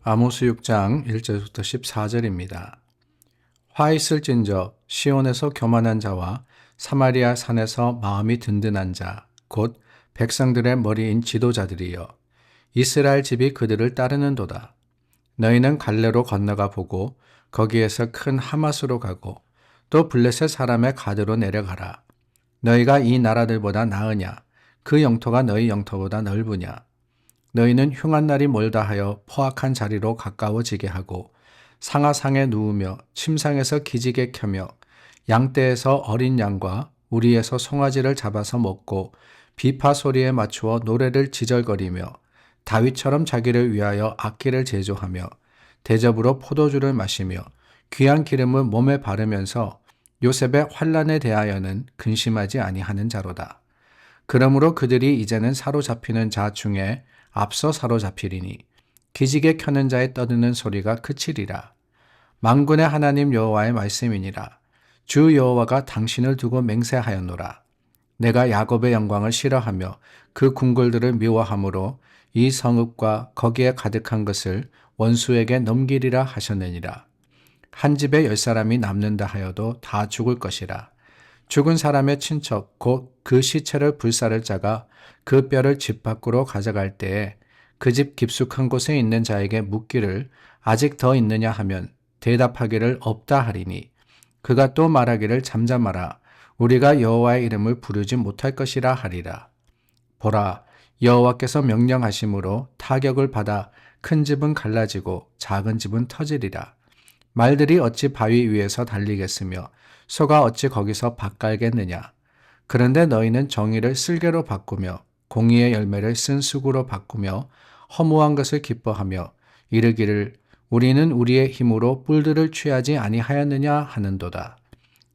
아모스 6장 1절부터 14절입니다. 화 있을진저 시온에서 교만한 자와 사마리아 산에서 마음이 든든한 자, 곧 백성들의 머리인 지도자들이여. 이스라엘 집이 그들을 따르는도다. 너희는 갈레로 건너가 보고 거기에서 큰 하맛으로 가고 또 블레셋 사람의 가드로 내려가라. 너희가 이 나라들보다 나으냐? 그 영토가 너희 영토보다 넓으냐? 너희는 흉한 날이 멀다 하여 포악한 자리로 가까워지게 하고 상하상에 누우며 침상에서 기지개 켜며 양떼에서 어린 양과 우리에서 송아지를 잡아서 먹고 비파 소리에 맞추어 노래를 지절거리며 다윗처럼 자기를 위하여 악기를 제조하며 대접으로 포도주를 마시며 귀한 기름을 몸에 바르면서 요셉의 환난에 대하여는 근심하지 아니하는 자로다. 그러므로 그들이 이제는 사로잡히는 자 중에 앞서 사로잡히리니 기지개 켜는 자의 떠드는 소리가 그치리라. 만군의 하나님 여호와의 말씀이니라. 주 여호와가 당신을 두고 맹세하였노라. 내가 야곱의 영광을 싫어하며 그 궁궐들을 미워함으로 이 성읍과 거기에 가득한 것을 원수에게 넘기리라 하셨느니라. 한 집에 10사람이 남는다 하여도 다 죽을 것이라. 죽은 사람의 친척 곧 그 시체를 불사를 자가 그 뼈를 집 밖으로 가져갈 때에 그 집 깊숙한 곳에 있는 자에게 묻기를 아직 더 있느냐 하면 대답하기를 없다 하리니 그가 또 말하기를 잠잠하라. 우리가 여호와의 이름을 부르지 못할 것이라 하리라. 보라, 여호와께서 명령하심으로 타격을 받아 큰 집은 갈라지고 작은 집은 터지리라. 말들이 어찌 바위 위에서 달리겠으며 소가 어찌 거기서 밥 깔겠느냐. 그런데 너희는 정의를 쓸개로 바꾸며 공의의 열매를 쓴 쑥으로 바꾸며 허무한 것을 기뻐하며 이르기를 우리는 우리의 힘으로 뿔들을 취하지 아니하였느냐 하는도다.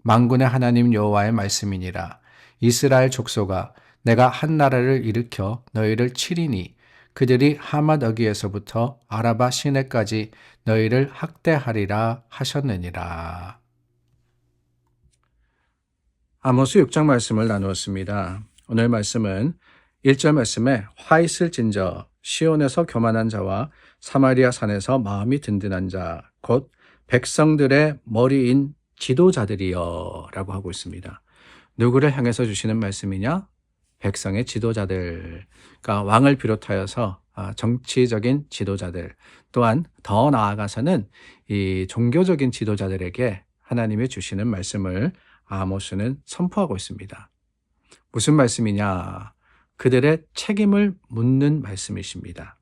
만군의 하나님 여호와의 말씀이니라. 이스라엘 족속아, 내가 한 나라를 일으켜 너희를 치리니 그들이 하맛 어기에서부터 아라바 시내까지 너희를 학대하리라 하셨느니라. 아모스 6장 말씀을 나누었습니다. 오늘 말씀은 1절 말씀에 화 있을진저 시온에서 교만한 자와 사마리아 산에서 마음이 든든한 자, 곧 백성들의 머리인 지도자들이여 라고 하고 있습니다. 누구를 향해서 주시는 말씀이냐? 백성의 지도자들, 그러니까 왕을 비롯하여서 정치적인 지도자들, 또한 더 나아가서는 이 종교적인 지도자들에게 하나님이 주시는 말씀을 아모스는 선포하고 있습니다. 무슨 말씀이냐? 그들의 책임을 묻는 말씀이십니다.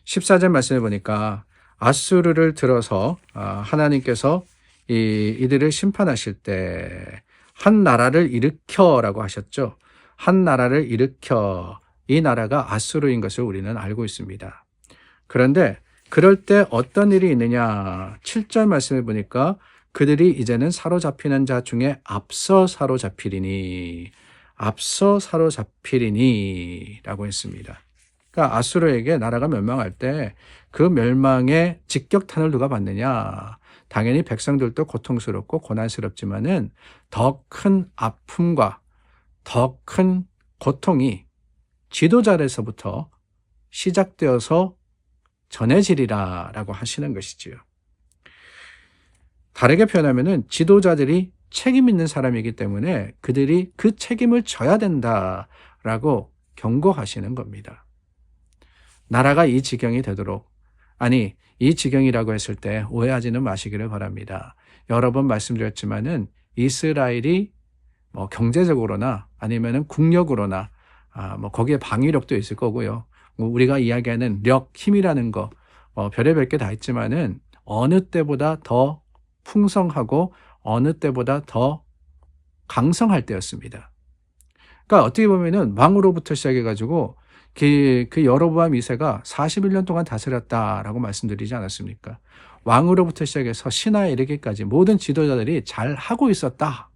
14절 말씀을 보니까 아수르를 들어서 하나님께서 이들을 심판하실 때 한 나라를 일으켜라고 하셨죠. 한 나라를 일으켜, 이 나라가 아수르인 것을 우리는 알고 있습니다. 그런데 그럴 때 어떤 일이 있느냐? 7절 말씀을 보니까 그들이 이제는 사로잡히는 자 중에 앞서 사로잡히리니 라고 했습니다. 그러니까 아수르에게 나라가 멸망할 때 그 멸망의 직격탄을 누가 받느냐? 당연히 백성들도 고통스럽고 고난스럽지만은 더 큰 아픔과 더 큰 고통이 지도자에서부터 시작되어서 전해지리라 라고 하시는 것이지요. 다르게 표현하면은 지도자들이 책임 있는 사람이기 때문에 그들이 그 책임을 져야 된다라고 경고하시는 겁니다. 나라가 이 지경이 되도록, 아니 이 지경이라고 했을 때 오해하지는 마시기를 바랍니다. 여러 번 말씀드렸지만은 이스라엘이 경제적으로나 아니면은 국력으로나 거기에 방위력도 있을 거고요. 우리가 이야기하는 력, 힘이라는 거 별의별 게 다 있지만은 어느 때보다 더 풍성하고 어느 때보다 더 강성할 때였습니다. 그러니까 어떻게 보면은 왕으로부터 시작해가지고 그 여로보암 2세가 41년 동안 다스렸다라고 말씀드리지 않았습니까? 왕으로부터 시작해서 신하에 이르기까지 모든 지도자들이 잘 하고 있었다.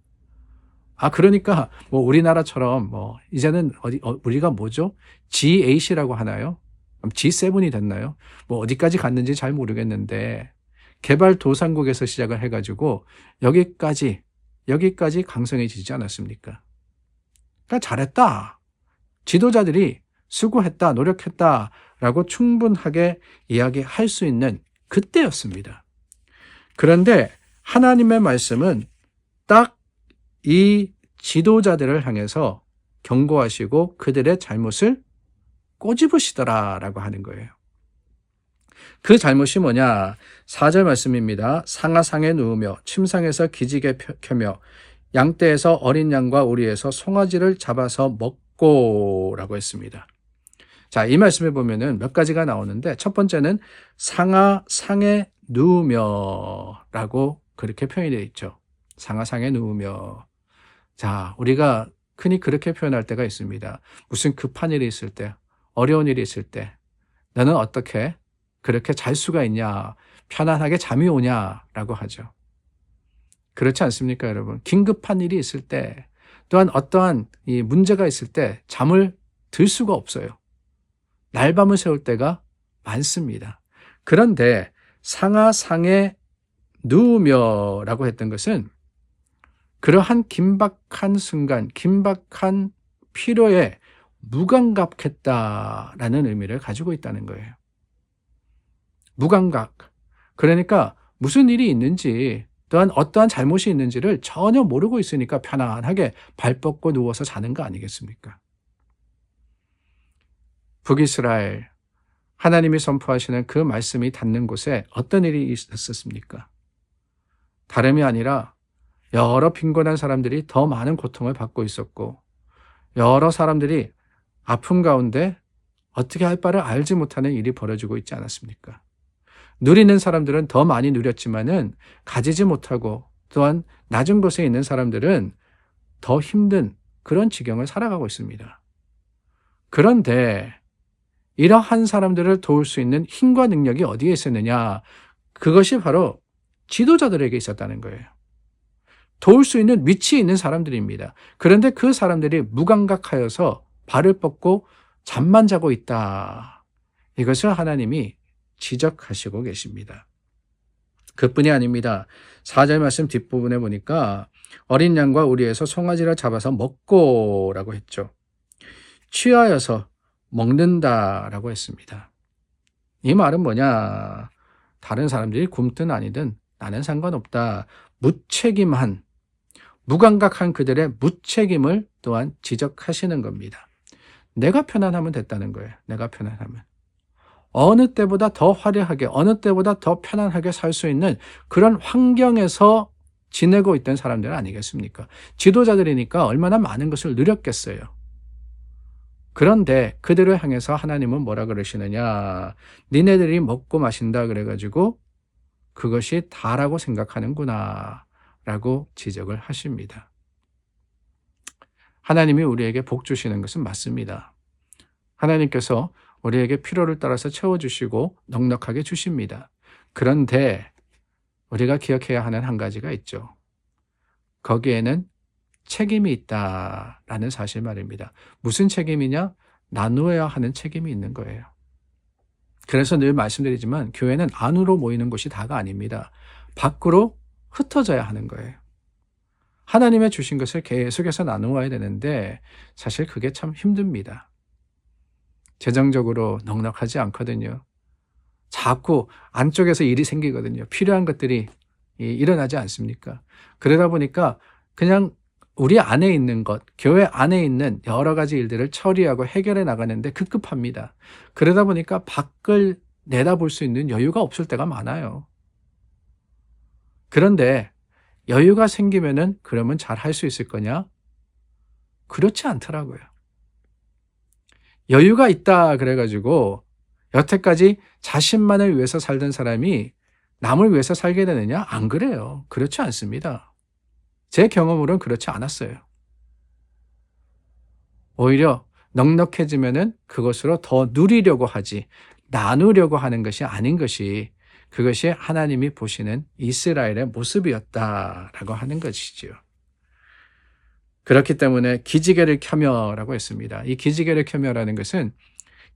그러니까 우리나라처럼 이제는 우리가 뭐죠? G8이라고 하나요? G7이 됐나요? 어디까지 갔는지 잘 모르겠는데 개발도상국에서 시작을 해가지고 여기까지 강성해지지 않았습니까? 그러니까 잘했다. 지도자들이 수고했다, 노력했다 라고 충분하게 이야기할 수 있는 그때였습니다. 그런데 하나님의 말씀은 딱 이 지도자들을 향해서 경고하시고 그들의 잘못을 꼬집으시더라라고 하는 거예요. 그 잘못이 뭐냐? 4절 말씀입니다. 상하상에 누우며 침상에서 기지개 켜며 양떼에서 어린 양과 오리에서 송아지를 잡아서 먹고라고 했습니다. 자, 이 말씀에 보면은 몇 가지가 나오는데 첫 번째는 상하상에 누우며라고 그렇게 표현이 되어 있죠. 상하상에 누우며. 자, 우리가 흔히 그렇게 표현할 때가 있습니다. 무슨 급한 일이 있을 때, 어려운 일이 있을 때 너는 어떻게 그렇게 잘 수가 있냐, 편안하게 잠이 오냐라고 하죠. 그렇지 않습니까, 여러분? 긴급한 일이 있을 때, 또한 어떠한 이 문제가 있을 때 잠을 들 수가 없어요. 날밤을 새울 때가 많습니다. 그런데 상하상에 누우며라고 했던 것은 그러한 긴박한 순간, 긴박한 필요에 무감각했다라는 의미를 가지고 있다는 거예요. 무감각. 그러니까 무슨 일이 있는지 또한 어떠한 잘못이 있는지를 전혀 모르고 있으니까 편안하게 발 뻗고 누워서 자는 거 아니겠습니까? 북이스라엘, 하나님이 선포하시는 그 말씀이 닿는 곳에 어떤 일이 있었습니까? 다름이 아니라 여러 빈곤한 사람들이 더 많은 고통을 받고 있었고 여러 사람들이 아픔 가운데 어떻게 할 바를 알지 못하는 일이 벌어지고 있지 않았습니까? 누리는 사람들은 더 많이 누렸지만은 가지지 못하고 또한 낮은 곳에 있는 사람들은 더 힘든 그런 지경을 살아가고 있습니다. 그런데 이러한 사람들을 도울 수 있는 힘과 능력이 어디에 있었느냐? 그것이 바로 지도자들에게 있었다는 거예요. 도울 수 있는 위치에 있는 사람들입니다. 그런데 그 사람들이 무감각하여서 발을 뻗고 잠만 자고 있다. 이것을 하나님이 지적하시고 계십니다. 그뿐이 아닙니다. 4절 말씀 뒷부분에 보니까 어린 양과 오리에서 송아지를 잡아서 먹고라고 했죠. 취하여서 먹는다라고 했습니다. 이 말은 뭐냐? 다른 사람들이 굶든 아니든 나는 상관없다. 무책임한, 무감각한 그들의 무책임을 또한 지적하시는 겁니다. 내가 편안하면 됐다는 거예요. 내가 편안하면. 어느 때보다 더 화려하게, 어느 때보다 더 편안하게 살 수 있는 그런 환경에서 지내고 있던 사람들 아니겠습니까? 지도자들이니까 얼마나 많은 것을 누렸겠어요. 그런데 그들을 향해서 하나님은 뭐라 그러시느냐? 니네들이 먹고 마신다 그래가지고 그것이 다라고 생각하는구나 라고 지적을 하십니다. 하나님이 우리에게 복 주시는 것은 맞습니다. 하나님께서 우리에게 필요를 따라서 채워주시고 넉넉하게 주십니다. 그런데 우리가 기억해야 하는 한 가지가 있죠. 거기에는 책임이 있다라는 사실 말입니다. 무슨 책임이냐? 나누어야 하는 책임이 있는 거예요. 그래서 늘 말씀드리지만 교회는 안으로 모이는 곳이 다가 아닙니다. 밖으로 흩어져야 하는 거예요. 하나님의 주신 것을 계속해서 나누어야 되는데 사실 그게 참 힘듭니다. 재정적으로 넉넉하지 않거든요. 자꾸 안쪽에서 일이 생기거든요. 필요한 것들이 일어나지 않습니까? 그러다 보니까 그냥 우리 안에 있는 것, 교회 안에 있는 여러 가지 일들을 처리하고 해결해 나가는데 급급합니다. 그러다 보니까 밖을 내다볼 수 있는 여유가 없을 때가 많아요. 그런데 여유가 생기면은 그러면 잘 할 수 있을 거냐? 그렇지 않더라고요. 여유가 있다 그래가지고 여태까지 자신만을 위해서 살던 사람이 남을 위해서 살게 되느냐? 안 그래요. 그렇지 않습니다. 제 경험으로는 그렇지 않았어요. 오히려 넉넉해지면은 그것으로 더 누리려고 하지 나누려고 하는 것이 아닌 것이 그것이 하나님이 보시는 이스라엘의 모습이었다라고 하는 것이지요. 그렇기 때문에 기지개를 켜며라고 했습니다. 이 기지개를 켜며라는 것은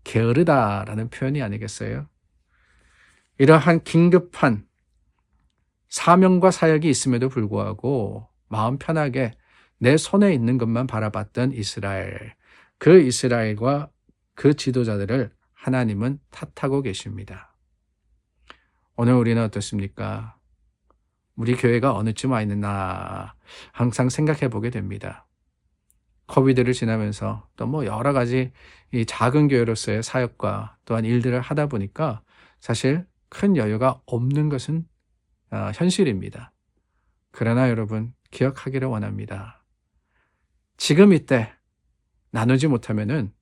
게으르다라는 표현이 아니겠어요? 이러한 긴급한 사명과 사역이 있음에도 불구하고 마음 편하게 내 손에 있는 것만 바라봤던 이스라엘, 그 이스라엘과 그 지도자들을 하나님은 탓하고 계십니다. 오늘 우리는 어떻습니까? 우리 교회가 어느쯤 와 있나 항상 생각해 보게 됩니다. 코비드를 지나면서 또 뭐 여러 가지 이 작은 교회로서의 사역과 또한 일들을 하다 보니까 사실 큰 여유가 없는 것은 현실입니다. 그러나 여러분 기억하기를 원합니다. 지금 이때 나누지 못하면은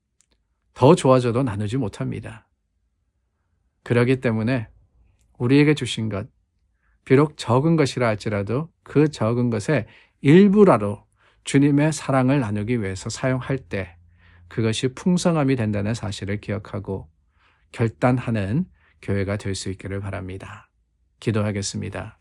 더 좋아져도 나누지 못합니다. 그렇기 때문에 우리에게 주신 것, 비록 적은 것이라 할지라도 그 적은 것의 일부라도 주님의 사랑을 나누기 위해서 사용할 때 그것이 풍성함이 된다는 사실을 기억하고 결단하는 교회가 될 수 있기를 바랍니다. 기도하겠습니다.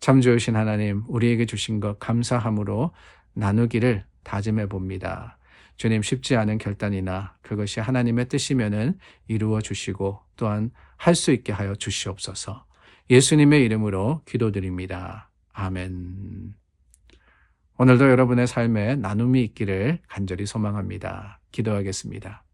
참 좋으신 하나님, 우리에게 주신 것 감사함으로 나누기를 다짐해 봅니다. 주님, 쉽지 않은 결단이나 그것이 하나님의 뜻이면은 이루어 주시고 또한 할 수 있게 하여 주시옵소서. 예수님의 이름으로 기도드립니다. 아멘. 오늘도 여러분의 삶에 나눔이 있기를 간절히 소망합니다. 기도하겠습니다.